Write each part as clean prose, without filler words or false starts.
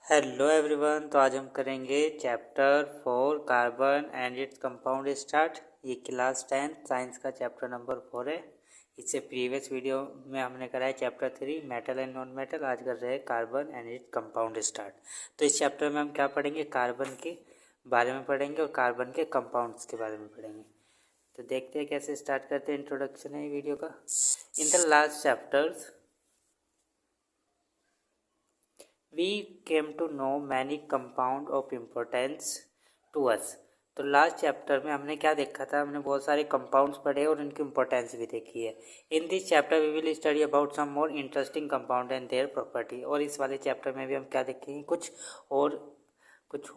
Hello everyone. तो आज हम करेंगे chapter 4 carbon and its compound start. ये क्लास 10 साइंस का चैप्टर नंबर 4 है। इससे प्रीवियस वीडियो में हमने करा है chapter 3 metal and non metal. आज कर रहे हैं carbon and its compound start. तो इस चैप्टर में हम क्या पढ़ेंगे, कार्बन के बारे में पढ़ेंगे और कार्बन के कंपाउंड्स के बारे में पढ़ेंगे। तो देखते हैं कैसे स्टार्ट करते हैं। इंट्रोडक्शन है वीडियो का। In the last chapters we came to know many compound of importance to us। तो लास्ट चैप्टर में हमने क्या देखा था, हमने बहुत सारे कंपाउंड्स पढ़े और उनकी इंपॉर्टेंस भी देखी है। In this chapter we will study about some more interesting compound and their property. और इस वाले चैप्टर में भी हम क्या देखेंगे, कुछ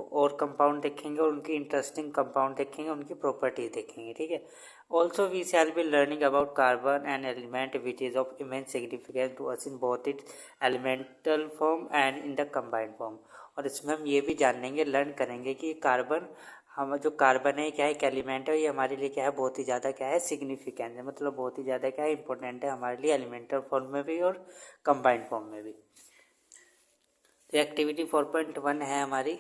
और कंपाउंड देखेंगे और उनकी इंटरेस्टिंग कंपाउंड देखेंगे, उनकी प्रॉपर्टीज देखेंगे। ठीक है। Also we shall be learning about carbon and element which is of immense significance to us in both its elemental form and in the combined form. और इसमें हम ये भी जानेंगे, लर्न करेंगे कि कार्बन, हम जो कार्बन है क्या है, एक एलिमेंट है, ये हमारे लिए क्या है, बहुत ही ज़्यादा क्या है, सिग्निफिकेंट है, मतलब बहुत ही ज़्यादा क्या है, इंपॉर्टेंट है हमारे लिए एलिमेंटल फॉर्म में भी और कंबाइंड फॉर्म में भी। तो एक्टिविटी 4.1 है हमारी।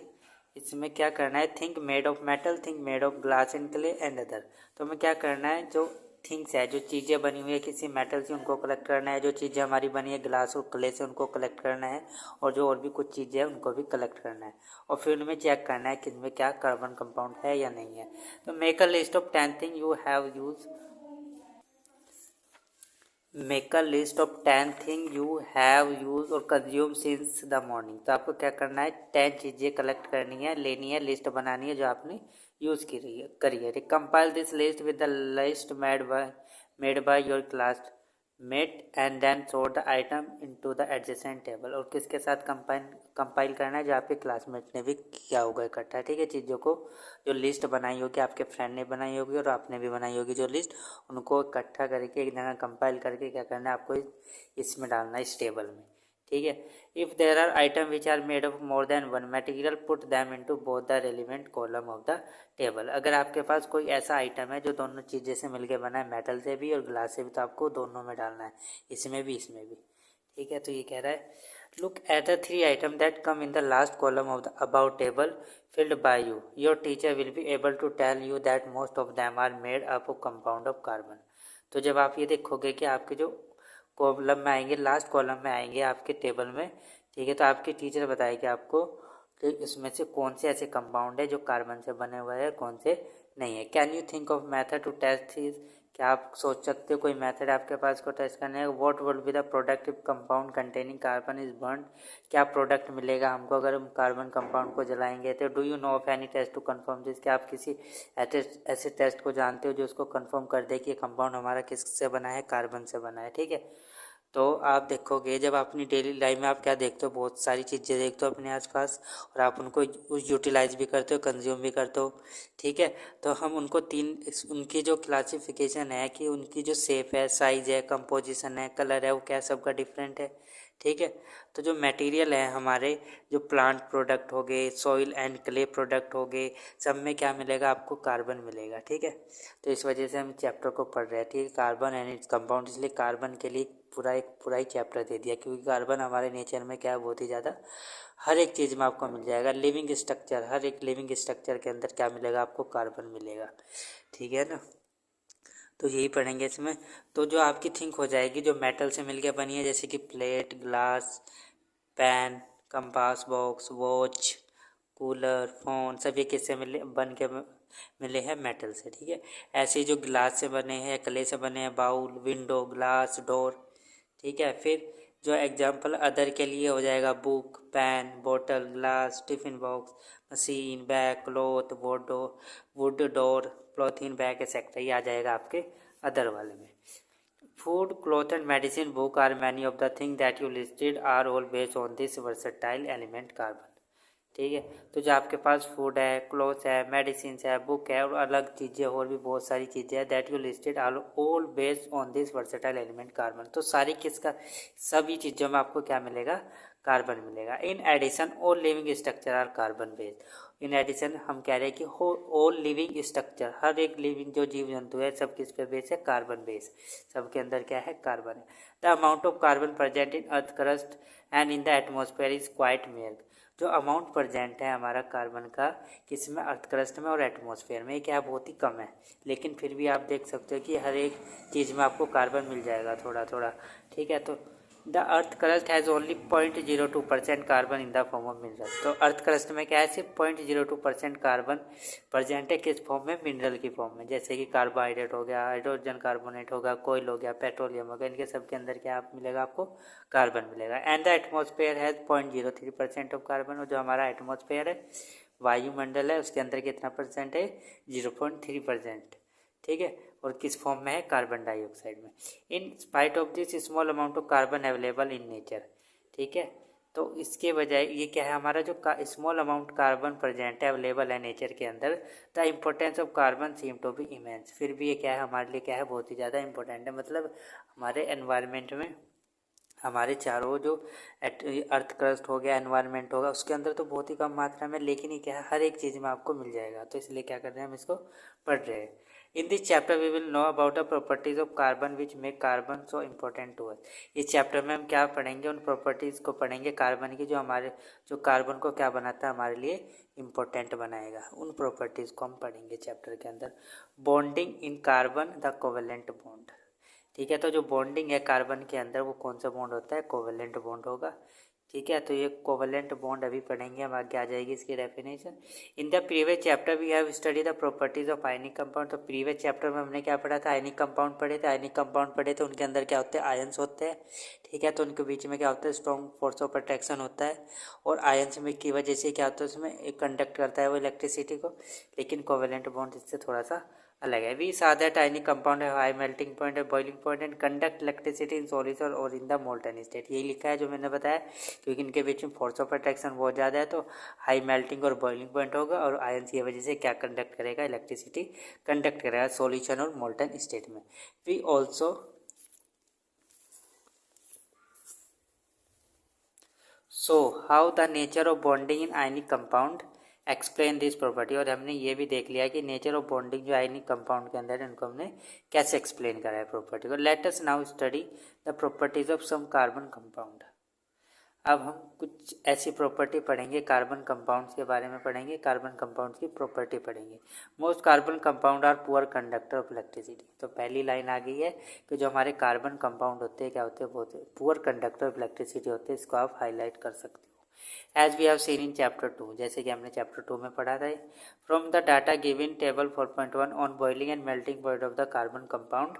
इसमें क्या करना है, think made of metal, think made of glass and clay and other. तो हमें क्या करना है, जो थिंग्स है, जो चीज़ें बनी हुई है किसी मेटल से, उनको कलेक्ट करना है। जो चीज़ें हमारी बनी है ग्लास और क्ले से, उनको कलेक्ट करना है। और जो और भी कुछ चीज़ें हैं उनको भी कलेक्ट करना है। और फिर उनमें चेक करना है कि इनमें क्या कार्बन कंपाउंड है या नहीं है। तो make a list of 10 thing you have use make a list of 10 thing you have use और कंज्यूम सिंस द मॉर्निंग। तो आपको क्या करना है, 10 चीज़ें कलेक्ट करनी है, लेनी है, लिस्ट बनानी है जो आपने यूज़ करी है। Compile this list with the list made by your classmate and then sort the item into the adjacent table. और किसके साथ कंपाइल करना है, जो आपके क्लासमेट ने भी किया होगा इकट्ठा। ठीक है। चीज़ों को जो लिस्ट बनाई होगी, आपके फ्रेंड ने बनाई होगी और आपने भी बनाई होगी जो लिस्ट, उनको इकट्ठा करके एक जगह कंपाइल करके क्या करना है आपको, इसमें डालना है, इस टेबल में। ठीक है। If there are item which are made of more than one material put them into both the relevant column of the table. अगर आपके पास कोई ऐसा आइटम है जो दोनों चीज़ें से मिलकर बना है, मेटल से भी और ग्लास से भी, तो आपको दोनों में डालना है, इसमें भी इसमें भी। ठीक है। तो ये कह रहा है, look at the 3 items that come in the last column of the above table filled by you. Your teacher will be able to tell you that most of them are made up of compound of carbon। तो जब आप ये देखोगे कि आपके जो column में आएंगे, लास्ट कॉलम में आएंगे आपके टेबल में, ठीक है, तो आपकी टीचर बताएगी आपको कि इसमें से कौन से ऐसे कंपाउंड है जो कार्बन से बने हुए हैं, कौन से नहीं है। Can you think of method to test this. क्या आप सोच सकते हो कोई मेथड आपके पास को टेस्ट करने है। What would be the productive compound containing carbon is burn. क्या प्रोडक्ट मिलेगा हमको अगर हम कार्बन कंपाउंड को जलाएंगे। तो do you know of any test to confirm this. क्या आप किसी ऐसे टेस्ट को जानते हो जो उसको कंफर्म कर दे कि कंपाउंड हमारा किससे बना है, कार्बन से बना है। ठीक है। तो आप देखोगे, जब अपनी डेली लाइफ में आप क्या देखते हो, बहुत सारी चीज़ें देखते हो अपने आसपास और आप उनको यूटिलाइज भी करते हो, कंज्यूम भी करते हो। ठीक है। तो हम उनको उनकी जो क्लासिफिकेशन है कि उनकी जो शेप है, साइज़ है, कंपोजिशन है, कलर है, वो क्या सबका डिफरेंट है। ठीक है। तो जो मटेरियल है हमारे, जो प्लांट प्रोडक्ट हो गए, सॉइल एंड क्ले प्रोडक्ट हो गए, सब में क्या मिलेगा आपको, कार्बन मिलेगा। ठीक है। तो इस वजह से हम चैप्टर को पढ़ रहे हैं। ठीक है। कार्बन एंड इट्स कंपाउंड, इसलिए कार्बन के लिए पूरा ही चैप्टर दे दिया, क्योंकि कार्बन हमारे नेचर में क्या है, बहुत ही ज़्यादा हर एक चीज़ में आपको मिल जाएगा। लिविंग स्ट्रक्चर, हर एक लिविंग स्ट्रक्चर के अंदर क्या मिलेगा आपको, कार्बन मिलेगा। ठीक है ना। तो यही पढ़ेंगे इसमें। तो जो आपकी थिंक हो जाएगी, जो मेटल से मिलके बनी है, जैसे कि plate, glass, pen, compass box, watch, cooler, phone, सब ये किससे मिले हैं, मेटल से। ठीक है। ऐसे ही जो ग्लास से बने हैं, क्ले से बने हैं, बाउल, विंडो, ग्लास, डोर। ठीक है। फिर जो एग्जाम्पल अदर के लिए हो जाएगा, बुक, पेन, बोतल, glass, tiffin box, machine, bag, cloth, wood door, polythene bag etcetera, ये आ जाएगा आपके अदर वाले में। Food, cloth and medicine, book are many of the thing that you listed are all based on this versatile element carbon. ठीक है। तो जो आपके पास फूड है, क्लॉथ है, मेडिसिन है, बुक है और अलग चीज़ें और भी बहुत सारी चीज़ें हैं, that you listed are all based on this versatile element carbon. तो सारी किसका, सभी चीज़ों में आपको क्या मिलेगा, कार्बन मिलेगा। In addition all living structure are carbon based. In addition हम कह रहे हैं कि ऑल लिविंग स्ट्रक्चर, हर एक लिविंग जो जीव जंतु है, सब किस पे बेस है, कार्बन बेस। सबके अंदर क्या है, कार्बन है। The amount of carbon present in earth crust and in the atmosphere is quite mayor. जो अमाउंट प्रेजेंट है हमारा कार्बन का किसमें, अर्थ क्रस्ट में और एटमॉस्फेयर में, ये क्या बहुत ही कम है, लेकिन फिर भी आप देख सकते हो कि हर एक चीज़ में आपको कार्बन मिल जाएगा थोड़ा थोड़ा। ठीक है, तो the earth crust has only 0.02% carbon in the form of mineral. तो अर्थ क्रस्ट में क्या है, सिर्फ 0.02% कार्बन प्रेजेंट है, किस फॉर्म में, मिनरल की फॉर्म में, जैसे कि कार्बोहाइड्रेट हो गया, हाइड्रोजन कार्बोनेट होगा, कोयल हो गया, पेट्रोलियम हो गया, इनके सब के अंदर क्या आप मिलेगा, आपको कार्बन मिलेगा। And the atmosphere has 0.03% of carbon, और जो हमारा एटमॉस्फेयर है, वायुमंडल है, उसके अंदर कितना परसेंट है, 0.3%। ठीक है, और किस फॉर्म में है, कार्बन डाइऑक्साइड में। In spite of this small amount of carbon available in nature. ठीक है, तो इसके बजाय ये क्या है, हमारा जो स्मॉल अमाउंट कार्बन प्रेजेंट है, अवेलेबल है नेचर के अंदर, the importance of carbon seem to be immense. फिर भी ये क्या है, हमारे लिए क्या है, बहुत ही ज़्यादा इंपॉर्टेंट है। मतलब हमारे एनवायरनमेंट में, हमारे चारों जो अर्थ क्रस्ट हो गया, एनवायरनमेंट होगा, उसके अंदर तो बहुत ही कम मात्रा में, लेकिन ये क्या है, हर एक चीज़ में आपको मिल जाएगा। तो इसलिए क्या कर रहे हैं, हम इसको पढ़ रहे हैं। In this chapter we will know about the properties of carbon which make carbon so important to us. इस चैप्टर में हम क्या पढ़ेंगे, उन प्रॉपर्टीज़ को पढ़ेंगे कार्बन की, जो कार्बन को क्या बनाता है, हमारे लिए इम्पोर्टेंट बनाएगा। उन प्रॉपर्टीज़ को हम पढ़ेंगे चैप्टर के अंदर। Bonding in carbon, the covalent bond. ठीक है, तो जो बॉन्डिंग है कार्बन के अंदर, वो कौन सा बॉन्ड होता है, कोवेलेंट बॉन्ड होगा। ठीक है, तो ये कोवेलेंट बॉन्ड अभी पढ़ेंगे हम, आगे आ जाएगी इसकी definition. In the previous chapter we have study the properties of ionic compound. तो प्रीवियस चैप्टर में हमने क्या पढ़ा था, आयनिक कंपाउंड पढ़े थे। आयनिक कंपाउंड पढ़े थे, उनके अंदर क्या होते हैं, आयंस होते हैं। ठीक है, तो उनके बीच में क्या होता है, स्ट्रॉन्ग फोर्स ऑफ अट्रैक्शन होता है, और आयंस में की वजह से क्या होता है, उसमें एक कंडक्ट करता है वो इलेक्ट्रिसिटी को। लेकिन कोवेलेंट बॉन्ड इससे थोड़ा सा अलग है। We saw that ionic compound है हाई मेल्टिंग पॉइंट है, boiling point and conduct electricity in solution और इन द मोल्टन स्टेट। यही लिखा है जो मैंने बताया, क्योंकि इनके बीच में फोर्स ऑफ अट्रैक्शन बहुत ज़्यादा है, तो हाई मेल्टिंग और बॉइलिंग पॉइंट होगा, और आयंस की वजह से क्या कंडक्ट करेगा, इलेक्ट्रिसिटी कंडक्ट करेगा सॉल्यूशन और मोल्टन स्टेट में। We also saw how the nature of bonding in ionic compound explain this property. और हमने ये भी देख लिया कि नेचर ऑफ बॉन्डिंग जो आयनिक कंपाउंड के अंदर है, इनको हमने कैसे एक्सप्लेन करा है प्रॉपर्टी को। Let us now study the properties of some carbon compound. अब हम कुछ ऐसी प्रॉपर्टी पढ़ेंगे, कार्बन कंपाउंड्स के बारे में पढ़ेंगे, कार्बन कंपाउंड्स की प्रॉपर्टी पढ़ेंगे। Most carbon compound are poor conductor of electricity. तो पहली लाइन आ गई है कि जो हमारे कार्बन कंपाउंड होते हैं, क्या होते हैं, बहुत पुअर कंडक्टर ऑफ इलेक्ट्रिसिटी होते हैं। इसको आप हाईलाइट कर सकते हो। As we have seen in chapter 2, जैसे कि हमने चैप्टर 2 में पढ़ा था। From the data given table 4.1 on boiling and melting point of the carbon compound,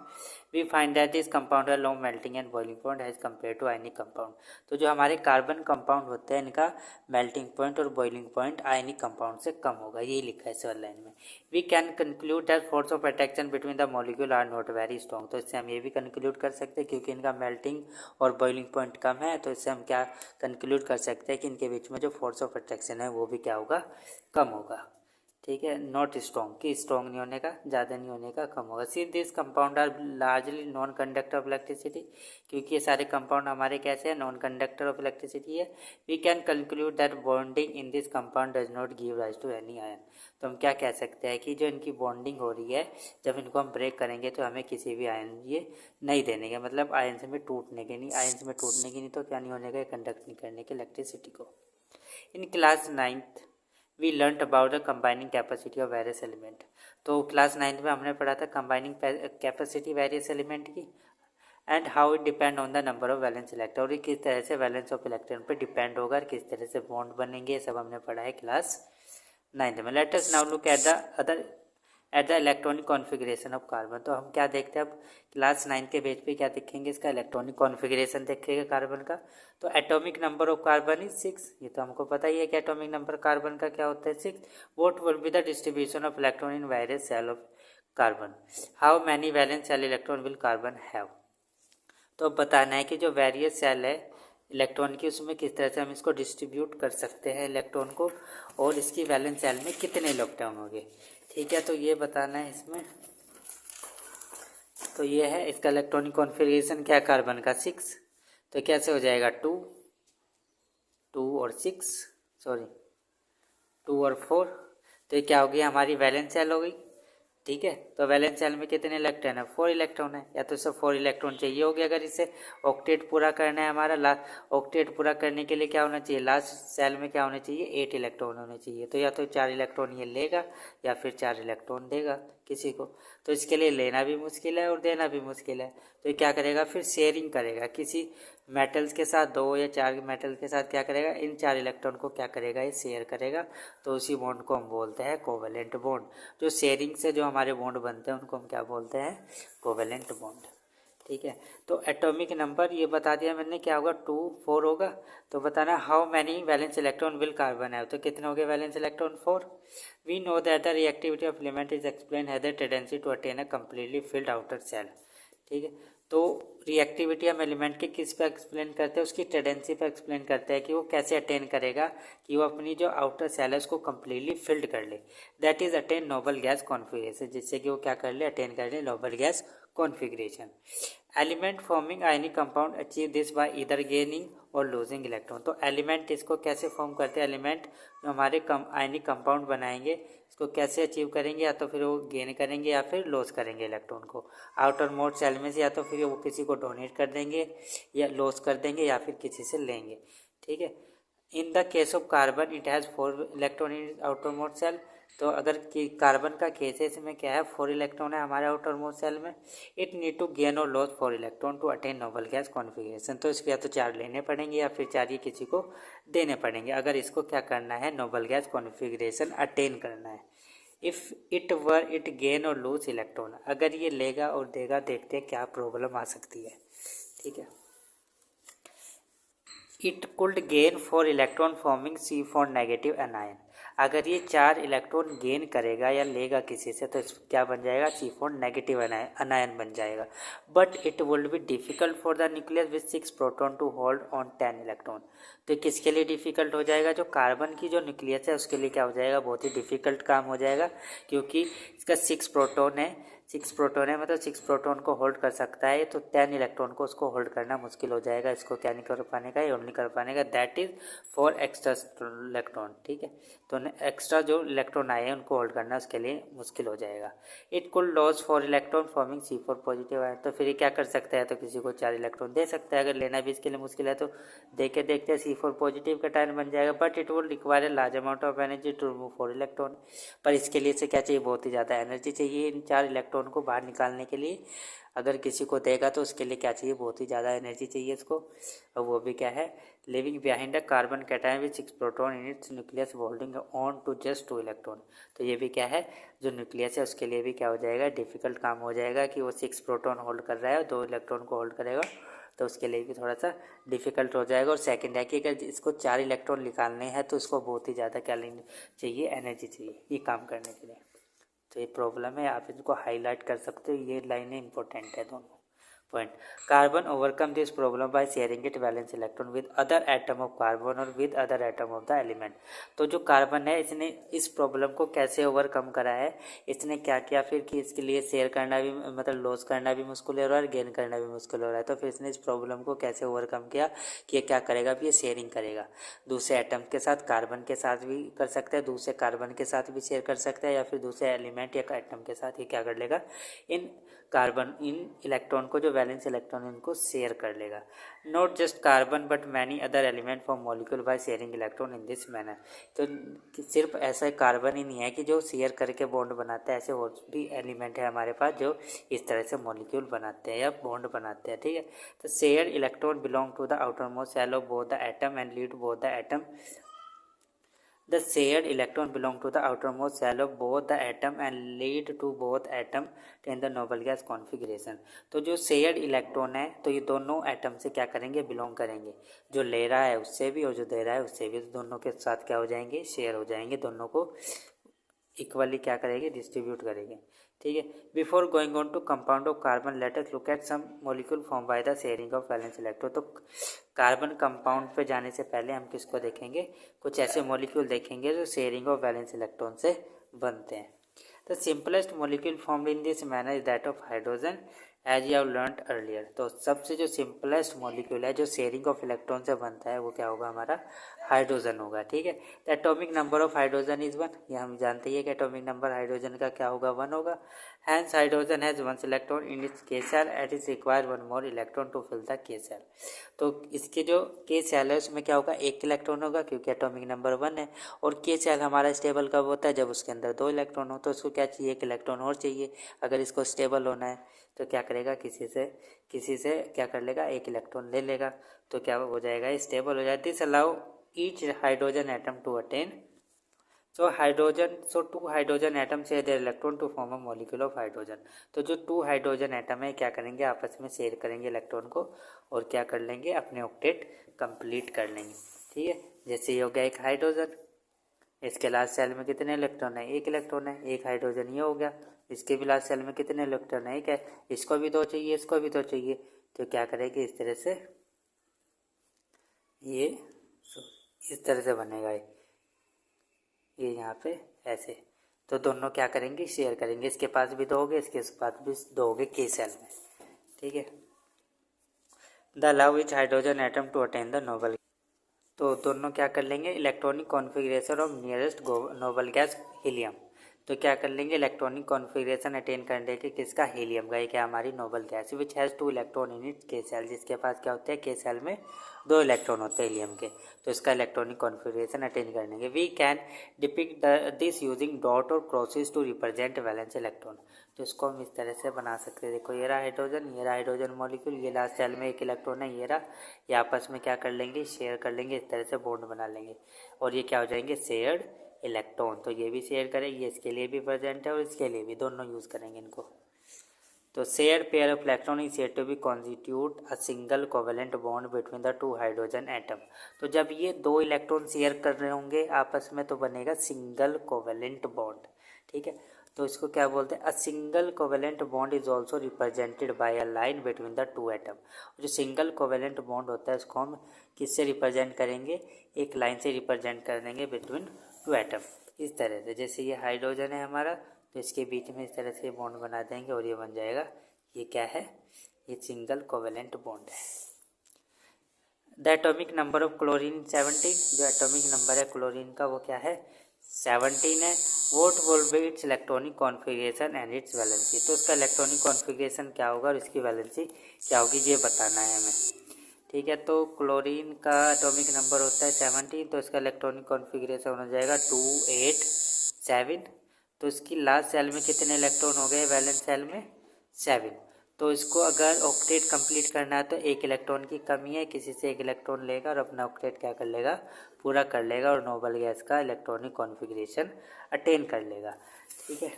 we find that this compound है low melting and boiling point as compared to ionic compound. तो जो हमारे कार्बन कंपाउंड होते हैं, इनका melting point और boiling point ionic compound से कम होगा, यही लिखा है इस लाइन में। We can conclude that force of attraction between the molecule are not very strong. तो इससे हम ये भी कंक्लूड कर सकते हैं, क्योंकि इनका मेल्टिंग और बॉइलिंग पॉइंट कम है, तो इससे हम क्या कंक्लूड कर सकते हैं कि इनके बीच में जो फोर्स ऑफ अट्रैक्शन है वो भी क्या होगा, कम होगा। ठीक है, नॉट स्ट्रॉन्ग, कि स्ट्रॉन्ग नहीं होने का, ज़्यादा नहीं होने का, कम होगा। See this compound are largely non conductor of electricity. क्योंकि ये सारे कंपाउंड हमारे कैसे हैं, नॉन कंडक्टर ऑफ इलेक्ट्रिसिटी है। We can conclude that bonding in this compound does not give rise to any ion. तो हम क्या कह सकते हैं कि जो इनकी बॉन्डिंग हो रही है, जब इनको हम ब्रेक करेंगे तो हमें किसी भी आयन ये नहीं देने के, मतलब आयन से में टूटने के नहीं, आयन में टूटने की नहीं, तो क्या नहीं होने का, कंडक्ट नहीं करने के इलेक्ट्रिसिटी को। In class 9th we learn about the combining capacity of various element. तो क्लास 9th में हमने पढ़ा था कंबाइनिंग कैपेसिटी वेरियस एलिमेंट की, and how it depend on the number of valence electron, और किस तरह से वैलेंस ऑफ इलेक्ट्रॉन पे डिपेंड होगा, और किस तरह से बॉन्ड बनेंगे, ये सब हमने पढ़ा है क्लास 9th में। Late us now look at the electronic configuration of carbon. तो हम क्या देखते हैं अब क्लास 9 के पेज पे, क्या देखेंगे, इसका इलेक्ट्रॉनिक कॉन्फ़िगरेशन देखेंगे कार्बन का। तो atomic number of carbon is 6। ये तो हमको पता ही है कि एटॉमिक नंबर कार्बन का क्या होता है, 6। What will be the distribution of electron in various shell of carbon, how many valence shell electron will carbon have. तो अब बताना है कि जो वेरियस सेल है इलेक्ट्रॉन की, उसमें किस तरह से हम इसको डिस्ट्रीब्यूट कर सकते हैं इलेक्ट्रॉन को, और इसकी वैलेंस सेल में कितने इलेक्ट्रॉन होंगे। ठीक है, तो ये बताना है इसमें। तो ये है इसका इलेक्ट्रॉनिक कॉन्फ़िगरेशन, क्या कार्बन का 6। तो कैसे हो जाएगा 2 और 6, सॉरी 2 और 4। तो ये क्या हो गई, हमारी वैलेंस सेल हो गई। ठीक है। तो वैलेंस शेल में कितने इलेक्ट्रॉन है, 4 इलेक्ट्रॉन है, या तो इसे 4 इलेक्ट्रॉन चाहिए होगी। अगर इसे ऑक्टेट पूरा करना है हमारा, लास्ट ऑक्टेट पूरा करने के लिए क्या होना चाहिए, लास्ट सेल में क्या होना चाहिए, 8 इलेक्ट्रॉन होने चाहिए। तो या तो 4 इलेक्ट्रॉन ये लेगा या फिर 4 इलेक्ट्रॉन देगा किसी को। तो इसके लिए लेना भी मुश्किल है और देना भी मुश्किल है। तो ये क्या करेगा, फिर शेयरिंग करेगा किसी मेटल्स के साथ, 2 या 4 मेटल के साथ क्या करेगा, इन 4 इलेक्ट्रॉन को क्या करेगा, ये शेयर करेगा। तो उसी बॉन्ड को हम बोलते हैं कोवेलेंट बॉन्ड। जो शेयरिंग से जो हमारे बॉन्ड बनते हैं उनको हम क्या बोलते हैं, कोवेलेंट बॉन्ड। ठीक है। तो एटॉमिक नंबर ये बता दिया मैंने, क्या होगा, 2 4 होगा। तो बताना how many valence electron will carbon है, तो कितने हो गए valence electron, 4। We know that the reactivity of element is explain has the tendency to attain a completely filled outer shell. ठीक है। तो रिएक्टिविटी हम एलिमेंट के किस पे एक्सप्लेन करते हैं, उसकी टेंडेंसी पे एक्सप्लेन करते हैं कि वो कैसे अटेन करेगा कि वो अपनी जो आउटर सेल है उसको कम्प्लीटली फिल्ड कर ले। That is attain noble gas configuration, जिससे कि वो क्या कर ले, अटेन कर ले Nobel gas configuration. Element forming ionic compound achieve this by either gaining और लूजिंग इलेक्ट्रॉन। तो एलिमेंट इसको कैसे फॉर्म करते हैं, एलिमेंट जो हमारे आयनिक कंपाउंड बनाएंगे इसको कैसे अचीव करेंगे, या तो फिर वो गेन करेंगे या फिर लॉस करेंगे इलेक्ट्रॉन को आउटर मोस्ट सेल में से, या तो फिर वो किसी को डोनेट कर देंगे या लॉस कर देंगे या फिर किसी से लेंगे। ठीक है। In the case of carbon it has 4 electron in outermost shell. तो अगर कार्बन का केस है, इसमें क्या है, 4 इलेक्ट्रॉन है हमारे आउटर मोस्ट सेल में। इट नीड टू गेन और loss 4 electron to attain noble gas configuration. तो इसके या तो 4 लेने पड़ेंगे या फिर 4 ये किसी को देने पड़ेंगे अगर इसको क्या करना है, नोबल गैस कॉन्फिगरेशन अटेन करना है। If it were it gain और लूज इलेक्ट्रॉन, अगर ये लेगा और देगा, देखते हैं क्या प्रॉब्लम आ सकती है। ठीक है। It could gain 4 electron forming C4 negative anion. अगर ये 4 इलेक्ट्रॉन गेन करेगा या लेगा किसी से, तो क्या बन जाएगा, C4 नेगेटिव एनायन बन जाएगा। But it would be difficult for the nucleus with 6 proton to hold on 10 electron. तो किसके लिए डिफिकल्ट हो जाएगा, जो कार्बन की जो न्यूक्लियस है उसके लिए क्या हो जाएगा, बहुत ही डिफिकल्ट काम हो जाएगा, क्योंकि इसका 6 प्रोटॉन है, 6 प्रोटॉन है, मतलब 6 प्रोटॉन को होल्ड कर सकता है। तो 10 इलेक्ट्रॉन को उसको होल्ड करना मुश्किल हो जाएगा। इसको क्या नहीं कर पाने का, ये होल्ड नहीं कर पाने का, दैट इज 4 एक्स्ट्रा इलेक्ट्रॉन। ठीक है। तो एक्स्ट्रा जो इलेक्ट्रॉन आए हैं उनको होल्ड करना उसके लिए मुश्किल हो जाएगा। इट कुल loss 4 electron forming C4 positive है। तो फिर ये क्या कर सकता है, तो किसी को 4 इलेक्ट्रॉन दे सकता है। अगर लेना भी इसके लिए मुश्किल है तो देखे देखते C4 पॉजिटिव का टायर बन जाएगा। But it will require a large amount of energy to remove 4 electron. पर इसके लिए से क्या चाहिए, बहुत ही ज़्यादा एनर्जी चाहिए इन 4 इलेक्ट्रॉन को बाहर निकालने के लिए। अगर किसी को देगा तो उसके लिए क्या चाहिए, बहुत ही ज़्यादा एनर्जी चाहिए इसको। और वो भी क्या है, leaving behind a carbon cation with 6 proton in its nucleus holding on to just 2 electron. तो ये भी क्या है, जो न्यूक्लियस है उसके लिए भी क्या हो जाएगा, डिफिकल्ट काम हो जाएगा कि वो 6 प्रोटॉन होल्ड कर रहा है और 2 इलेक्ट्रॉन को होल्ड करेगा। तो उसके लिए भी थोड़ा सा डिफिकल्ट हो जाएगा। और सेकंड है कि अगर इसको 4 इलेक्ट्रॉन निकालने हैं तो उसको बहुत ही ज़्यादा क्या लेनी चाहिए, एनर्जी चाहिए ये काम करने के लिए। तो ये प्रॉब्लम है, आप इनको हाईलाइट कर सकते हो, ये लाइनें इंपॉर्टेंट है दोनों point. Carbon overcome this problem by sharing it valence electron with other atom of carbon और with other atom of the element. तो जो कार्बन है इसने इस प्रॉब्लम को कैसे ओवरकम करा है, इसने क्या किया फिर कि इसके लिए शेयर करना भी, मतलब लॉस करना भी मुश्किल हो रहा है और गेन करना भी मुश्किल हो रहा है। तो फिर इसने इस प्रॉब्लम को कैसे ओवरकम किया कि ये क्या करेगा, भी ये शेयरिंग करेगा दूसरे एटम के साथ, कार्बन के साथ भी कर सकता है, दूसरे कार्बन के साथ भी शेयर कर सकता है, या फिर दूसरे एलिमेंट या एटम के साथ ही क्या कर लेगा, इन कार्बन इन इलेक्ट्रॉन को जो वैलेंस इलेक्ट्रॉन इनको शेयर कर लेगा। Not just carbon but many other element form molecule by sharing electron in this manner. तो सिर्फ ऐसा कार्बन ही नहीं है कि जो शेयर करके बॉन्ड बनाता है, ऐसे और भी एलिमेंट है हमारे पास जो इस तरह से मॉलिक्यूल बनाते हैं या बॉन्ड बनाते हैं। ठीक है। तो share electron belong to the outermost shell of both the atom and lead both the atom. The shared electron belong to the outermost shell of both the atom and lead to both atom in the noble gas configuration। तो जो shared electron है तो ये दोनों atom से क्या करेंगे, belong करेंगे, जो ले रहा है उससे भी और जो दे रहा है उससे भी, तो दोनों के साथ क्या हो जाएंगे, शेयर हो जाएंगे, दोनों को इक्वली क्या करेंगे, डिस्ट्रीब्यूट करेंगे। ठीक है। Before going on to compound of carbon let us look at some molecule form by the sharing of valence electron. तो कार्बन कंपाउंड पे जाने से पहले हम किसको देखेंगे, कुछ ऐसे मॉलिक्यूल देखेंगे जो शेयरिंग ऑफ वैलेंस इलेक्ट्रॉन से बनते हैं। The simplest molecule formed in this manner is that of hydrogen as you have learned earlier. तो सबसे जो सिंपलेस्ट मॉलिक्यूल है जो शेयरिंग ऑफ इलेक्ट्रॉन से बनता है वो क्या होगा हमारा, हाइड्रोजन होगा। ठीक है, the atomic number of hydrogen is 1, ये हम जानते ही है कि एटॉमिक नंबर हाइड्रोजन का क्या होगा, 1 होगा। Hence hydrogen has 1 electron in its K shell it is require 1 more electron to fill the K shell. तो इसके जो के सेल है उसमें क्या होगा, 1 इलेक्ट्रॉन होगा क्योंकि एटॉमिक नंबर 1 है। और के सेल हमारा स्टेबल कब होता है, जब उसके अंदर 2 इलेक्ट्रॉन हो। तो उसको क्या चाहिए, 1 इलेक्ट्रॉन और चाहिए। अगर इसको स्टेबल होना है तो क्या करेगा, किसी से क्या कर लेगा, 1 इलेक्ट्रॉन ले लेगा। तो क्या हो जाएगा, स्टेबल हो जाए। This allow each hydrogen atom to attain so two hydrogen atom share their electron to form a molecule of hydrogen. तो जो 2 हाइड्रोजन एटम है क्या करेंगे, आपस में शेयर करेंगे इलेक्ट्रॉन को और क्या कर लेंगे, अपने ऑक्टेट कंप्लीट कर लेंगे। ठीक है, जैसे ये हो गया 1 हाइड्रोजन, इसके लास्ट सेल में कितने इलेक्ट्रॉन है, 1 इलेक्ट्रॉन है। 1 हाइड्रोजन ये हो गया, इसके भी लास्ट सेल में कितने इलेक्ट्रॉन है, 1 है। इसको भी 2 चाहिए, इसको भी 2 चाहिए। तो क्या करेंगे, इस तरह से ये इस तरह से बनेगा ये यहाँ पे ऐसे। तो दोनों क्या करेंगे, शेयर करेंगे। इसके पास भी 2 होगे, इसके पास भी 2 होगे के सेल में। ठीक है, the love which hydrogen atom to attain the noble. तो दोनों क्या कर लेंगे, electronic configuration of nearest noble gas helium. तो क्या कर लेंगे, इलेक्ट्रॉनिक कॉन्फ़िगरेशन अटेन करने के किसका, हीलियम का, क्या हमारी noble gas which has 2 electron in it के सेल, जिसके पास क्या होते हैं, के सेल में 2 इलेक्ट्रॉन होते हैं हीलियम के। तो इसका इलेक्ट्रॉनिक कॉन्फ़िगरेशन अटेन करने के we can depict this using dot और crosses to represent valence electron. तो इसको हम इस तरह से बना सकते हैं। देखो ये रहा हाइड्रोजन, ये रहा हाइड्रोजन मॉलिक्यूल, ये लास्ट सेल में 1 इलेक्ट्रॉन है, ये रहा। ये आपस में क्या कर लेंगे, शेयर कर लेंगे, इस तरह से बॉन्ड बना लेंगे और ये क्या हो जाएंगे, शेयर्ड इलेक्ट्रॉन। तो ये भी शेयर करेंगे, इसके लिए भी प्रेजेंट है और इसके लिए भी, दोनों यूज़ करेंगे इनको। तो share pair of electron is said to be constitute a single covalent bond between the 2 hydrogen atom. तो जब ये 2 इलेक्ट्रॉन शेयर कर रहे होंगे आपस में तो बनेगा सिंगल कोवेलेंट बॉन्ड। ठीक है, तो इसको क्या बोलते हैं, अ single covalent bond is also represented by a line between the 2 atom. जो सिंगल कोवेलेंट बॉन्ड होता है उसको हम किससे रिप्रेजेंट करेंगे, एक लाइन से रिप्रेजेंट कर देंगे बिटवीन 2 एटम। इस तरह से जैसे ये हाइड्रोजन है हमारा, तो इसके बीच में इस तरह से बॉन्ड बना देंगे और ये बन जाएगा, ये क्या है, ये सिंगल कोवेलेंट बॉन्ड है। The atomic number of chlorine 17, जो एटॉमिक नंबर है क्लोरीन का वो क्या है, 17 है। Vote will be it's electronic configuration and it's valency. तो इसका इलेक्ट्रॉनिक कॉन्फ़िगरेशन क्या होगा और इसकी वैलेंसी क्या होगी, ये बताना है हमें। ठीक है, तो क्लोरीन का एटॉमिक नंबर होता है 17, तो इसका इलेक्ट्रॉनिक कॉन्फ़िगरेशन हो जाएगा 287। तो इसकी लास्ट सेल में कितने इलेक्ट्रॉन हो गए, वैलेंस सेल में 7। तो इसको अगर ऑक्टेट कंप्लीट करना है तो 1 इलेक्ट्रॉन की कमी है, किसी से 1 इलेक्ट्रॉन लेगा और अपना ऑक्टेट क्या कर लेगा, पूरा कर लेगा और नोबल गैस का इलेक्ट्रॉनिक कॉन्फ़िगरेशन अटेन कर लेगा। ठीक है,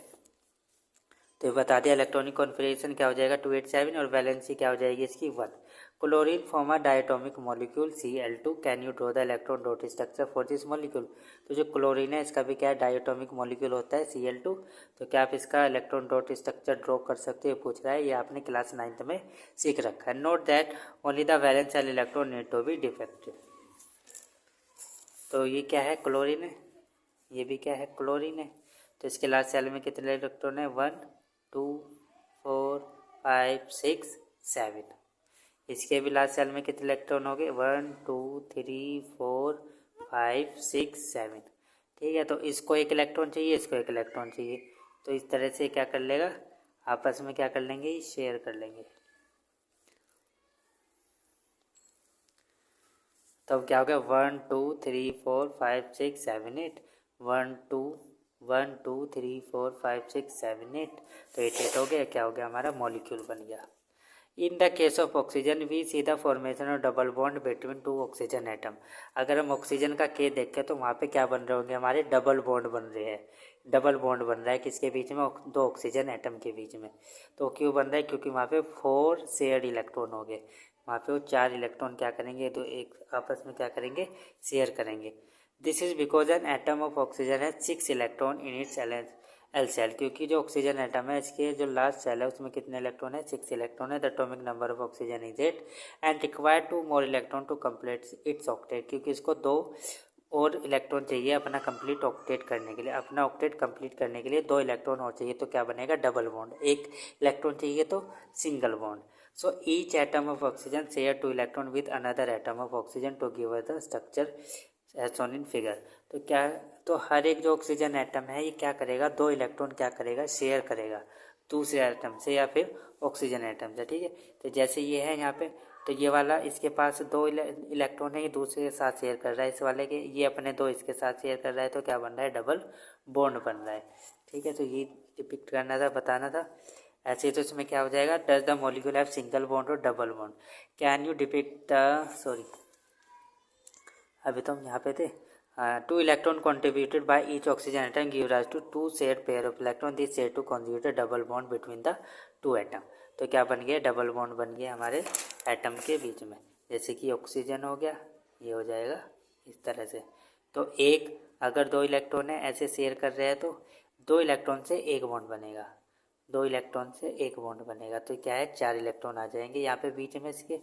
तो बता दिया इलेक्ट्रॉनिक कॉन्फ़िगरेशन क्या हो जाएगा 287 और वैलेंसी क्या हो जाएगी इसकी 1। Chlorine form a diatomic molecule Cl2। Can you draw the electron dot structure for this molecule. तो जो क्लोरीन है इसका भी क्या है, डायटोमिक मॉलिक्यूल होता है Cl2। तो क्या आप इसका इलेक्ट्रॉन डॉट स्ट्रक्चर ड्रॉ कर सकते हो, पूछ रहा है, ये आपने क्लास 9th में सीख रखा है। Note that only the valence shell electron need to be defective. तो ये क्या है, क्लोरीन है, ये भी क्या है, क्लोरीन है। तो इसके लास्ट सेल में कितने इलेक्ट्रॉन है, 1 2 4 5 6 7। इसके भी लास्ट सेल में कितने इलेक्ट्रॉन हो गए, 1 2 3 4 5 6 7। ठीक है, तो इसको 1 इलेक्ट्रॉन चाहिए, इसको 1 इलेक्ट्रॉन चाहिए। तो इस तरह से क्या कर लेगा, आपस में क्या कर लेंगे, शेयर कर लेंगे। तो अब क्या हो गया, 1 2 3 4 5 6 7 8। 1 2 1 2 3 4 5 6 7 8। तो 8 हो गया, क्या हो गया, हमारा मॉलिक्यूल बन गया। In the case of oxygen we see the formation of double bond between 2 oxygen atom. अगर हम ऑक्सीजन का के देखें तो वहाँ पे क्या बन रहे होंगे, हमारे डबल बॉन्ड बन रहे हैं। डबल बॉन्ड बन रहा है किसके बीच में, 2 ऑक्सीजन एटम के बीच में। तो क्यों बन रहा है, क्योंकि वहाँ पे 4 शेयर्ड इलेक्ट्रॉन हो गए। वहाँ पे वो 4 इलेक्ट्रॉन क्या करेंगे, तो एक आपस में क्या करेंगे, शेयर करेंगे। This is because an atom of oxygen है 6 electron in its L shell. क्योंकि जो ऑक्सीजन एटम है इसके जो लास्ट सेल है उसमें कितने इलेक्ट्रॉन है, 6 इलेक्ट्रॉन है। The atomic number of oxygen is 8 and require 2 more electron to complete its octet. क्योंकि इसको 2 और इलेक्ट्रॉन चाहिए अपना कंप्लीट ऑक्टेट करने के लिए। अपना ऑक्टेट कंप्लीट करने के लिए 2 इलेक्ट्रॉन और चाहिए, तो क्या बनेगा? Double bond. एक इलेक्ट्रॉन चाहिए तो single bond. So each atom of oxygen share 2 electron with another atom of oxygen to give the structure as shown in figure. तो क्या, तो हर एक जो ऑक्सीजन एटम है ये क्या करेगा? 2 इलेक्ट्रॉन क्या करेगा? शेयर करेगा दूसरे एटम से या फिर ऑक्सीजन एटम से, ठीक है। तो जैसे ये है यहाँ पे, तो ये वाला इसके पास 2 इलेक्ट्रॉन है, ये दूसरे के साथ शेयर कर रहा है, इस वाले के ये अपने 2 इसके साथ शेयर कर रहा है, तो क्या बन रहा है? डबल बॉन्ड बन रहा है, ठीक है। तो ये डिपिक्ट करना था, बताना था। ऐसे तो इसमें क्या हो जाएगा? Does the molecule have single bond और double bond? Can you depict the, sorry अभी तो हम यहाँ पे थे। 2 electron contributed by each oxygen atom give rise to 2 shared pair of electron. This shared to constitute a double bond between the 2 atom. तो क्या बन गया? डबल बॉन्ड बन गया हमारे एटम के बीच में। जैसे कि ऑक्सीजन हो गया, ये हो जाएगा इस तरह से। तो एक, अगर 2 इलेक्ट्रॉन है ऐसे शेयर कर रहे हैं तो 2 इलेक्ट्रॉन से एक बॉन्ड बनेगा, 2 इलेक्ट्रॉन से एक बॉन्ड बनेगा, तो क्या है? 4 इलेक्ट्रॉन आ जाएंगे यहाँ पे बीच में इसके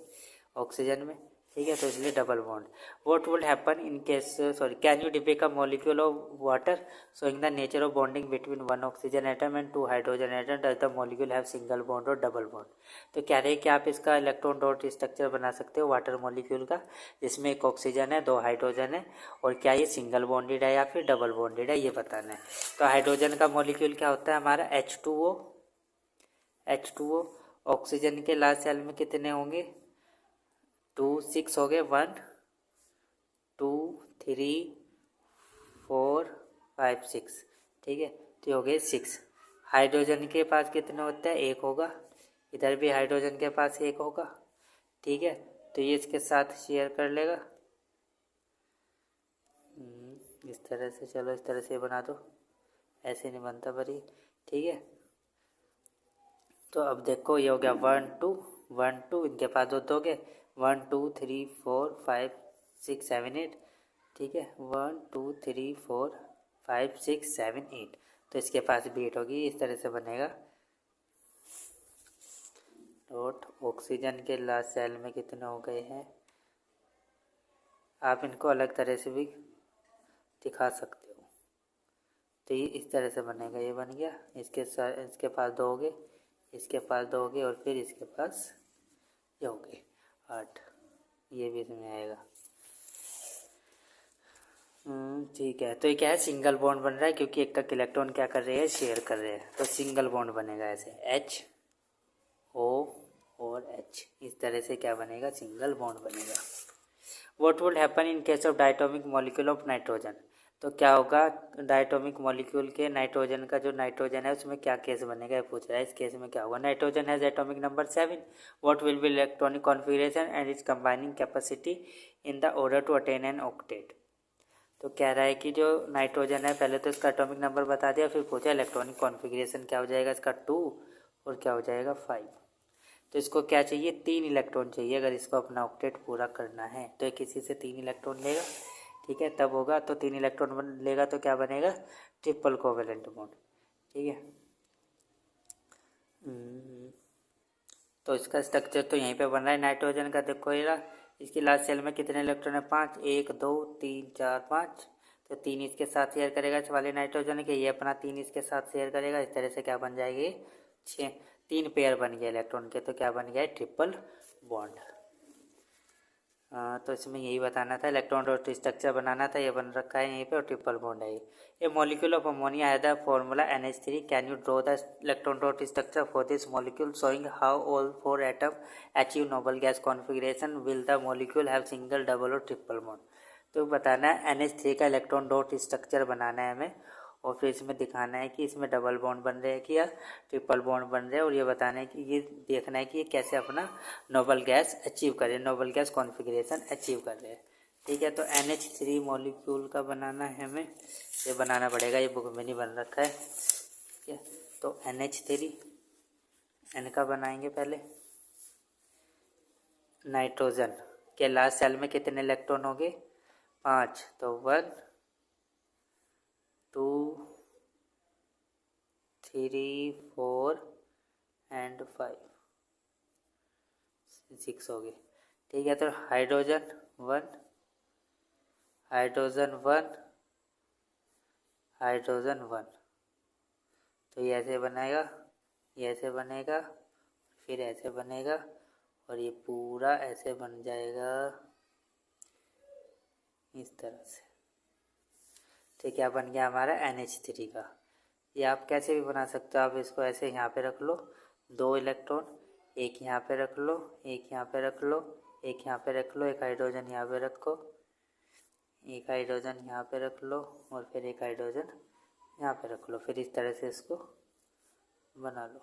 ऑक्सीजन में, ठीक है। तो इसलिए double bond. What would happen in case, sorry, can you depict a molecule of water showing the nature of bonding between 1 oxygen atom and 2 hydrogen atom? Does the molecule have single bond और double bond? तो कह रहे हैं कि आप इसका electron dot structure बना सकते हो वाटर मॉलिक्यूल का, जिसमें एक ऑक्सीजन है, 2 हाइड्रोजन है, और क्या ये सिंगल बॉन्डेड है या फिर डबल बॉन्डेड है, ये बताना है। तो हाइड्रोजन का मॉलिक्यूल क्या होता है हमारा? H2O। ऑक्सीजन के लास्ट सेल में कितने होंगे? 2 6 हो गए, 1 2 3 4 5 6, ठीक है। तो हो गए 6। हाइड्रोजन के पास कितने होते हैं? 1 होगा, इधर भी हाइड्रोजन के पास 1 होगा, ठीक है। तो ये इसके साथ शेयर कर लेगा इस तरह से। चलो इस तरह से बना दो, ऐसे नहीं बनता पर ये, ठीक है। तो अब देखो ये हो गया 1 2 1 2, इनके पास दो दोगे, 1 2 3 4 5 6 7 8, ठीक है। 1 2 3 4 5 6 7 8, तो इसके पास भी 8 होगी, इस तरह से बनेगा। डॉट ऑक्सीजन के लास्ट सेल में कितने हो गए हैं? आप इनको अलग तरह से भी दिखा सकते हो। तो ये इस तरह से बनेगा, ये बन गया, इसके पास 2 हो गए, इसके पास 2 हो गए, और फिर इसके पास ये हो गए 8, ये भी इसमें आएगा। ठीक है। तो ये क्या है? सिंगल बॉन्ड बन रहा है, क्योंकि एक तक इलेक्ट्रॉन क्या कर रहे हैं? शेयर कर रहे हैं, तो सिंगल बॉन्ड बनेगा ऐसे, HO और H, इस तरह से क्या बनेगा? सिंगल बॉन्ड बनेगा। What would happen in case of diatomic molecule of nitrogen? तो क्या होगा डायटोमिक मॉलिक्यूल के नाइट्रोजन का? जो नाइट्रोजन है उसमें क्या केस बनेगा, ये पूछ रहा है। इस केस में क्या होगा? Nitrogen has atomic number 7। What will be electronic configuration and its combining capacity in the order to attain an octet? तो कह रहा है कि जो नाइट्रोजन है, पहले तो इसका एटॉमिक नंबर बता दिया, फिर पूछा इलेक्ट्रॉनिक कॉन्फिगरेशन क्या हो जाएगा इसका? 2, और क्या हो जाएगा? 5। तो इसको क्या चाहिए? 3 इलेक्ट्रॉन चाहिए अगर इसको अपना ऑक्टेट पूरा करना है। तो ये किसी से 3 इलेक्ट्रॉन लेगा, ठीक है, तब होगा। तो 3 इलेक्ट्रॉन लेगा तो क्या बनेगा? ट्रिपल कोवेलेंट बॉन्ड, ठीक है। तो इसका स्ट्रक्चर तो यहीं पे बन रहा है नाइट्रोजन का। देखो ये इसकी लास्ट सेल में कितने इलेक्ट्रॉन है? 5, 1 2 3 4 5। तो 3 इसके साथ शेयर करेगा इस वाले नाइट्रोजन के, ये अपना 3 इसके साथ शेयर करेगा, इस तरह से क्या बन जाएगी? 6, 3 पेयर बन गया इलेक्ट्रॉन के, तो क्या बन गया? Triple bond. तो इसमें यही बताना था, इलेक्ट्रॉन डॉट स्ट्रक्चर बनाना था, ये बन रखा है यहीं पे, और ट्रिपल बॉन्ड है ये। ए मॉलिक्यूल ऑफ अमोनिया है the formula NH3। Can you draw the electron dot structure for this molecule showing how all 4 atom achieve noble gas configuration? Will the molecule have single, double और triple bond? तो बताना है NH3 का electron dot structure बनाना है हमें, और फिर इसमें दिखाना है कि इसमें डबल बॉन्ड बन रहे हैं कि या ट्रिपल बॉन्ड बन रहे हैं, और ये बताना है कि ये देखना है कि ये कैसे अपना नोबल गैस अचीव कर रहे हैं, नोबल गैस कॉन्फिगरेशन अचीव कर रहे हैं, ठीक है। तो NH3 मॉलिक्यूल का बनाना है हमें, ये बनाना पड़ेगा, ये बुक में नहीं बन रखा है, ठीक है। तो NH3 N का बनाएंगे पहले। नाइट्रोजन के लास्ट सेल में कितने इलेक्ट्रॉन हो गए? 5, तो 1 2 3 4 एंड 5 6 हो गए, ठीक है। तो हाइड्रोजन 1, हाइड्रोजन 1, हाइड्रोजन 1। तो ये ऐसे बनेगा, ये ऐसे बनेगा, फिर ऐसे बनेगा, और ये पूरा ऐसे बन जाएगा इस तरह से। ठीक है, बन गया हमारा NH3 का। ये आप कैसे भी बना सकते हो, आप इसको ऐसे यहाँ पे रख लो, 2 इलेक्ट्रॉन, एक यहाँ पे रख लो, एक यहाँ पे रख लो, एक यहाँ पे रख लो, एक हाइड्रोजन यहाँ पे रखो, एक हाइड्रोजन यहाँ पे रख लो, और फिर एक हाइड्रोजन यहाँ पे रख लो। फिर इस तरह से इसको बना लो,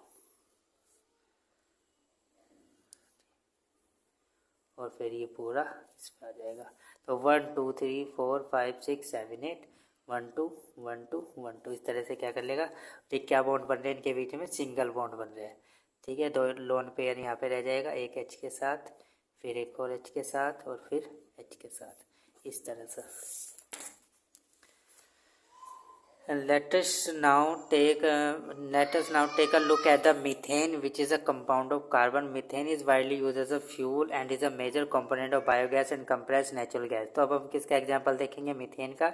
और फिर ये पूरा इस पर आ जाएगा। तो 1 2 3 4 5 6 7 8, 1 2 1 2 1 2, इस तरह से क्या कर लेगा। ठीक, क्या बॉन्ड बन रहे हैं इनके बीच में, सिंगल बॉन्ड बन रहे हैं। ठीक है, 2 लोन पेयर यहाँ पे रह जाएगा, एक H के साथ, फिर एक और H के साथ, और फिर H के साथ, इस तरह से। Let us now take a look at the methane, which is a compound of carbon. Methane is widely used as a fuel and is a major component of biogas and compressed natural gas. तो अब हम किसका example देखेंगे, methane का।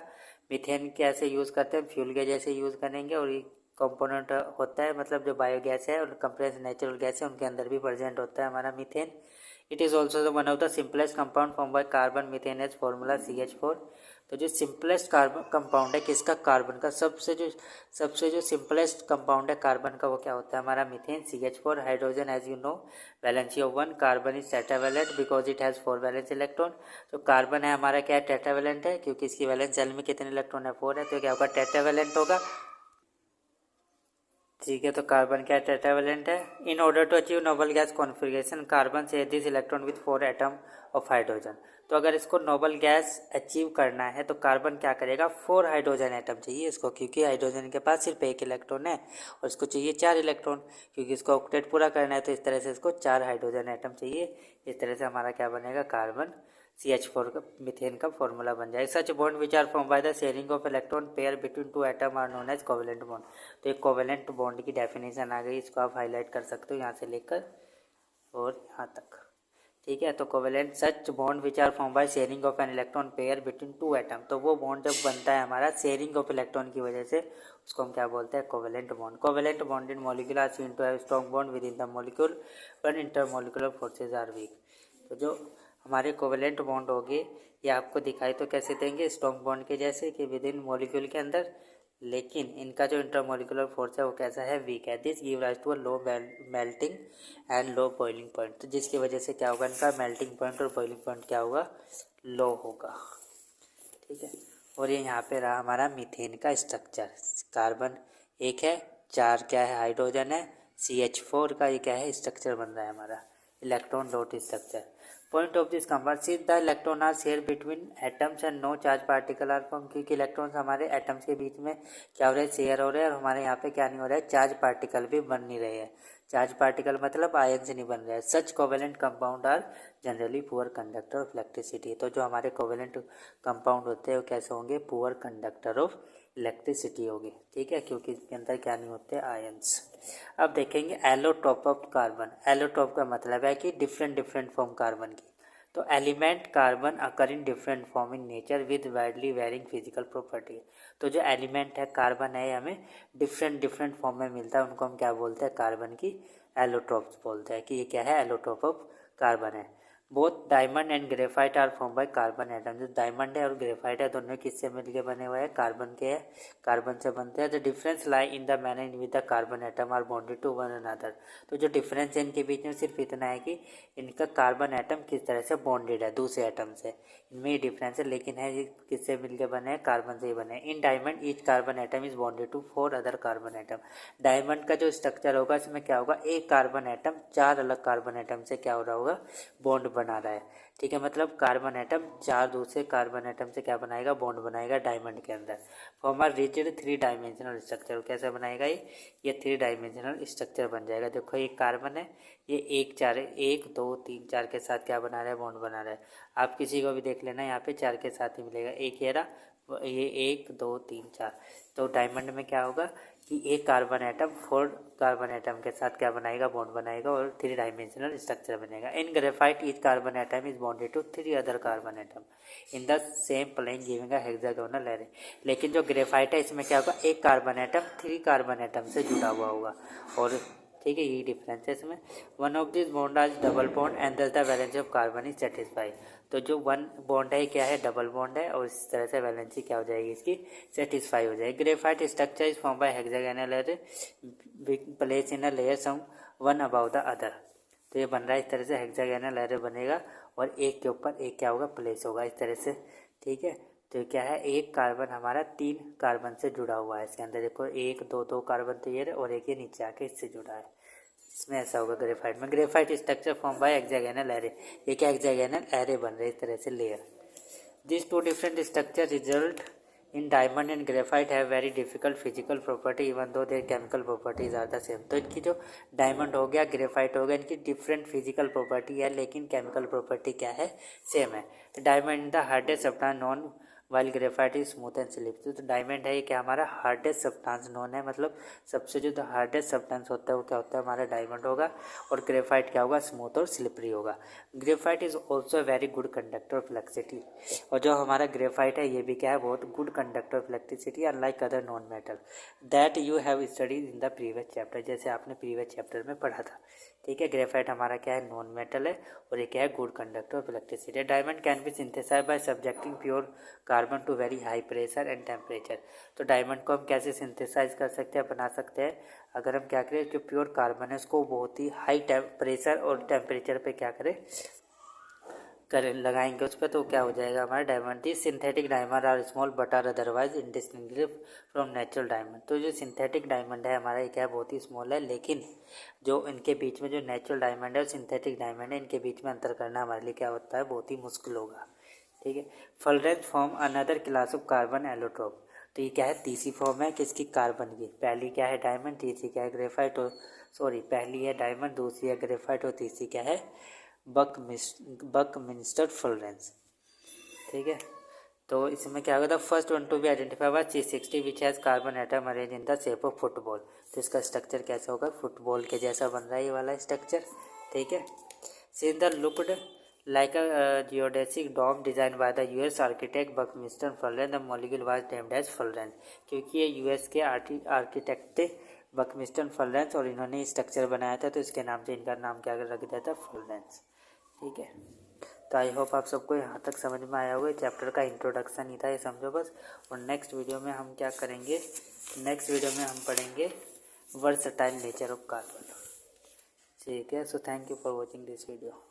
Methane कैसे use करते हैं, fuel के जैसे यूज़ करेंगे, और ये कंपोनेंट होता है, मतलब जो बायोगैस है और कंप्रेस्ड नेचुरल गैस है उनके अंदर भी प्रेजेंट होता है हमारा methane. It is also one of the simplest compound form by carbon. Methane as formula CH4। तो जो सिंपलेस्ट कार्बन कंपाउंड है किसका, कार्बन का। सबसे जो सिंपलेस्ट कंपाउंड है कार्बन का, वो क्या होता है हमारा, methane, CH4। Hydrogen as you know valency of 1, carbon is tetravalent because it has 4 valence electron. तो कार्बन है हमारा क्या है, टेट्रावैलेंट है, क्योंकि इसकी वैलेंस सेल में कितने इलेक्ट्रॉन है, 4 है, तो क्या होगा, टेट्रावैलेंट होगा। ठीक है, तो कार्बन क्या टेट्रावैलेंट है। In order to achieve noble gas configuration, carbon share this electron with 4 atom of hydrogen. तो अगर इसको नोबल गैस अचीव करना है तो कार्बन क्या करेगा, 4 हाइड्रोजन एटम चाहिए इसको, क्योंकि हाइड्रोजन के पास सिर्फ 1 इलेक्ट्रॉन है, और इसको चाहिए 4 इलेक्ट्रॉन, क्योंकि इसको ऑक्टेट पूरा करना है। तो इस तरह से इसको 4 हाइड्रोजन एटम चाहिए। इस तरह से हमारा क्या बनेगा, कार्बन CH4 का मीथेन का फॉर्मूला बन जाएगा। Such bond which are form by the sharing of electron pair between 2 atom are known as covalent bond. तो एक कोवेलेंट बॉन्ड की डेफिनेशन आ गई, इसको आप हाईलाइट कर सकते हो यहाँ से लेकर और यहाँ तक। ठीक है, तो covalent such bond which are form by sharing of an electron pair between 2 atom. तो वो बॉन्ड जब बनता है हमारा शेयरिंग ऑफ इलेक्ट्रॉन की वजह से, उसको हम क्या बोलते हैं, covalent bond. Covalent bond in molecule are seen to have strong bond with in the molecule when intermolecular forces are weak. तो जो हमारे कोवेलेंट बॉन्ड होंगे ये आपको दिखाई तो कैसे देंगे, स्ट्रॉन्ग बॉन्ड के जैसे कि विद इन मॉलिक्यूल के अंदर, लेकिन इनका जो इंटरमॉलिक्यूलर फोर्स है वो कैसा है, वीक है। This give rise to a low melting and low boiling point. तो जिसकी वजह से क्या होगा, इनका मेल्टिंग पॉइंट और बॉइलिंग पॉइंट क्या होगा, लो होगा। ठीक है, और ये यहाँ पे रहा हमारा मीथेन का स्ट्रक्चर। कार्बन एक है, 4 क्या है, हाइड्रोजन है, CH4 का ये क्या है, स्ट्रक्चर बन रहा है हमारा, electron dot structure. Point of this compound, since the electron are share between atoms and no charge particle are form. क्योंकि इलेक्ट्रॉन्स हमारे एटम्स के बीच में क्या हो रहा है, शेयर हो रहे हैं, और हमारे यहाँ पे क्या नहीं हो रहा है, चार्ज पार्टिकल भी बन नहीं रहे हैं। चार्ज पार्टिकल मतलब आयन से नहीं बन रहे हैं। Such covalent compound are generally poor conductor of electricity. तो जो हमारे कोवेलेंट कंपाउंड होते हैं वो कैसे होंगे, पुअर कंडक्टर ऑफ इलेक्ट्रिसिटी होगी। ठीक है, क्योंकि इसके अंदर क्या नहीं होते, आयंस। अब देखेंगे एलोटोप ऑफ कार्बन। एलोटोप का मतलब है कि डिफरेंट फॉर्म कार्बन की। तो element carbon occur in different form in nature with widely varying physical property. तो जो एलिमेंट है कार्बन है, हमें डिफरेंट फॉर्म में मिलता है, उनको हम क्या बोलते हैं, कार्बन की एलोट्रोप्स बोलते हैं, कि ये क्या है, एलोट्रोप ऑफ कार्बन है। Both diamond and graphite are form by carbon atom. जो डायमंड है और ग्रेफाइट है दोनों किससे मिलके बने हुए हैं, कार्बन के, कार्बन से बनते हैं। The difference lie in the manner in with the carbon atom are bonded to one another. तो जो डिफरेंस है इनके बीच में सिर्फ इतना है कि इनका कार्बन एटम किस तरह से बॉन्डेड है दूसरे एटम से, इनमें ही डिफरेंस है, लेकिन है ये किससे मिलके बने हैं, कार्बन से ही बने हैं। In diamond each carbon atom is bonded to 4 other carbon atom. Diamond का जो स्ट्रक्चर होगा इसमें क्या होगा, एक कार्बन एटम 4 अलग कार्बन एटम से क्या हो रहा होगा, बॉन्ड बना रहा है। ठीक है, मतलब कार्बन एटम 4 दूसरे कार्बन एटम से क्या बनाएगा, बॉन्ड बनाएगा डायमंड के अंदर। Form are rigid 3 dimensional structure. कैसे बनाएगा ये 3 डायमेंशनल स्ट्रक्चर बन जाएगा। देखो ये कार्बन है, ये 1 4 1 2 3 4 के साथ क्या बना रहा है, बॉन्ड बना रहा है। आप किसी को भी देख लेना, यहाँ पे 4 के साथ ही मिलेगा। एक ये रहा, ये 1 2 3 4। तो डायमंड में क्या होगा, कि एक कार्बन एटम 4 कार्बन एटम के साथ क्या बनाएगा, बॉन्ड बनाएगा और 3 डायमेंशनल स्ट्रक्चर बनेगा। In graphite each carbon atom is bonded to 3 other carbon atom in the same plane giving a hexagonal array. लेकिन जो ग्रेफाइट है इसमें क्या होगा, एक कार्बन एटम 3 कार्बन एटम से जुड़ा हुआ होगा। और ठीक है, यही डिफरेंस है इसमें। वन ऑफ दिस बॉन्ड आज डबल बॉन्ड एंड दस the valency of carbon is satisfied. तो जो वन बॉन्ड है क्या है, डबल बॉन्ड है, और इस तरह से वैलेंसी क्या हो जाएगी इसकी, सेटिस्फाई हो जाएगी। Graphite structure is form by hexagonal array place in a layer some one about the other. तो ये बन रहा है इस तरह से, हेक्सागोनल एरे बनेगा और एक के ऊपर एक क्या होगा, प्लेस होगा इस तरह से। ठीक है, तो क्या है, एक कार्बन हमारा 3 कार्बन से जुड़ा हुआ है। इसके अंदर देखो 1 2 2 कार्बन तो ये और एक ये नीचे आके इससे जुड़ा है। इसमें ऐसा होगा ग्रेफाइट में। Graphite structure form by hexagonal array, ये क्या हेक्सागोनल एरे बन रहे इस तरह से layer. This 2 different structure result in diamond and graphite have very difficult physical property even though their chemical properties are the same. तो इनकी जो डायमंड हो गया, ग्रेफाइट हो गया, इनकी डिफरेंट फिजिकल प्रॉपर्टी है लेकिन केमिकल प्रॉपर्टी क्या है, सेम है। Diamond the hardest substance non while graphite is smooth and slippery. तो डायमंड है ये क्या हमारा हार्डेस्ट सब्सटेंस नॉन है, मतलब सबसे जो हार्डेस्ट सब्सटेंस होता है वो क्या होता है, हमारा डायमंड होगा। और ग्रेफाइट क्या होगा, स्मूथ और स्लिपरी होगा। Graphite is also very good conductor of electricity. और जो हमारा ग्रेफाइट है ये भी क्या है, बहुत good conductor of electricity unlike other non metal that you have studies in the previous chapter, जैसे आपने प्रीवियस चैप्टर में पढ़ा था। ठीक है, ग्रेफाइट हमारा क्या है, नॉन मेटल है और ये क्या है, good conductor of electricity. Diamond can be synthesized by subjecting pure carbon to very high pressure and temperature. तो डायमंड को हम कैसे सिंथेसाइज कर सकते हैं, बना सकते हैं, अगर हम क्या करें, जो प्योर कार्बन है उसको बहुत ही हाई प्रेशर और टेम्परेचर पे क्या करें, लगाएंगे उस पर, तो क्या हो जाएगा हमारा diamond. The synthetic diamond are small but are otherwise indistinguishable from natural diamond. तो जो सिंथेटिक डायमंड है हमारा ये क्या बहुत ही स्मॉल है, लेकिन जो इनके बीच में जो नेचुरल डायमंड है और सिंथेटिक डायमंड है, इनके बीच में अंतर करना हमारे लिए क्या होता है, बहुत ही मुश्किल होगा। ठीक है, fullerenes form another class of carbon allotrope. तो ये क्या है, तीसरी फॉर्म है किसकी, कार्बन की। पहली क्या है डायमंड, तीसरी क्या है ग्रेफाइट, और पहली है डायमंड, दूसरी है ग्रेफाइट और तीसरी क्या है, बकमिंस्टर फुलरेंज। ठीक है, तो इसमें क्या होगा, first one to be identify by C60 which has carbon atom arrange in the shape of football. तो इसका स्ट्रक्चर कैसा होगा, फुटबॉल के जैसा बन रहा है ये वाला स्ट्रक्चर। ठीक है, since the looked like a geodesic dome design by the US architect Buckminster Fuller, the molecule was named as fullerene. क्योंकि ये US के आर्किटेक्ट थे बकमिस्टर फुलरेंज और इन्होंने स्ट्रक्चर बनाया था, तो इसके नाम से इनका नाम क्या रख दिया था, फुलरेंज। ठीक है, तो आई होप आप सबको यहाँ तक समझ में आया होगा। चैप्टर का इंट्रोडक्शन ही था, ये समझो बस। और नेक्स्ट वीडियो में हम क्या करेंगे, नेक्स्ट वीडियो में हम पढ़ेंगे वर्सटाइल नेचर ऑफ कार्बन। ठीक है, so thank you for watching this video.